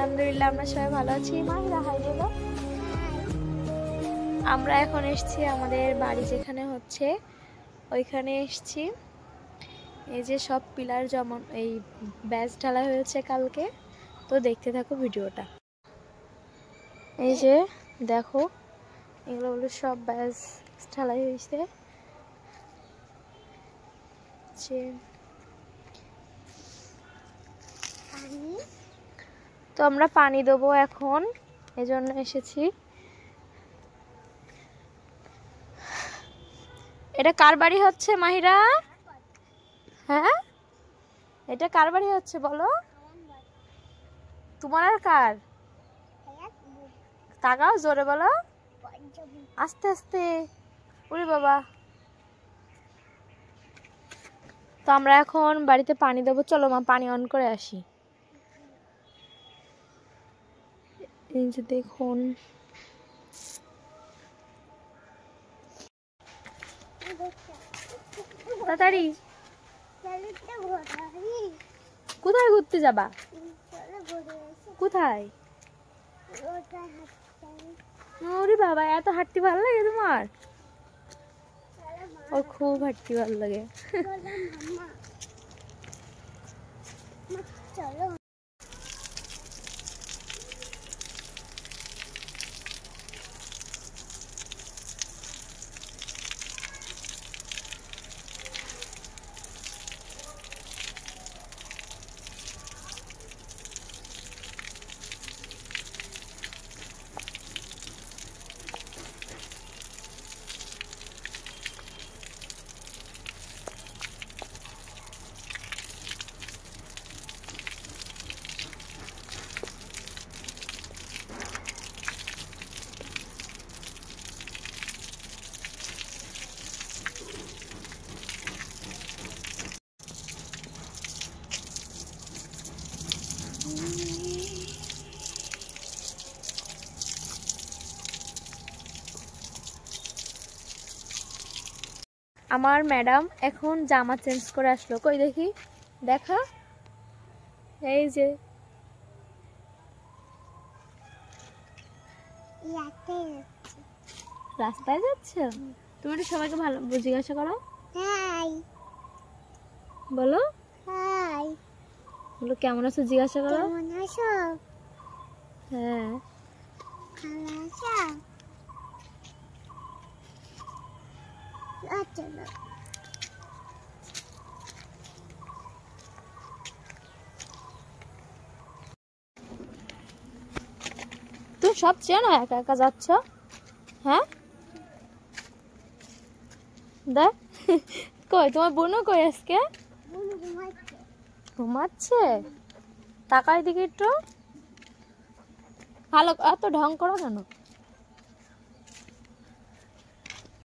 আলহামদুলিল্লাহ আমরা সবাই ভালো আছি। মাহিরা হাই বলো। আমরা এখন এসেছি আমাদের বাড়ি যেখানে হচ্ছে ওইখানে এসেছি। এই যে সব পিলার যেমন এই ব্যাস ঢালা হয়েছে কালকে, তো দেখতে থাকো ভিডিওটা। এই যে দেখো এগুলো হলো সব ব্যাস ঢালাই হয়েছে। তো আমরা পানি দেবো এখন, এজন্য এসেছি। এটা কার বাড়ি হচ্ছে মাহিরা? হ্যাঁ, এটা কার বাড়ি হচ্ছে বলো? তোমার আর কার? তাকাও জোরে বলো, আস্তে আস্তে। ওরে বাবা। তো আমরা এখন বাড়িতে পানি দেবো, চলো মা পানি অন করে আসি। এই যে দেখুন তাড়াতাড়ি। কোথায় ঘুরতে যাবা? কোথায়? ওরে বাবা, এত হাঁটতে ভালো লাগে তোমার? ও খুব হাঁটতে ভালো লাগে। আমার ম্যাডাম এখন জামা চেঞ্জ করে আসলো, কই দেখি, দেখা। এই যে রাস্তায় যাচ্ছ, তুমি একটু সবাইকে ভালো জিজ্ঞাসা করো। বলো বলো কেমন আছো জিজ্ঞাসা করো। হ্যাঁ তুমি সব চেনো, একা একা যাচ্ছ? হ্যাঁ দেখ কই তোমার বোনও কই আজকে? ঘুমাচ্ছে। তাকাই দিকে একটু, ভালো এত ঢং করো কেন?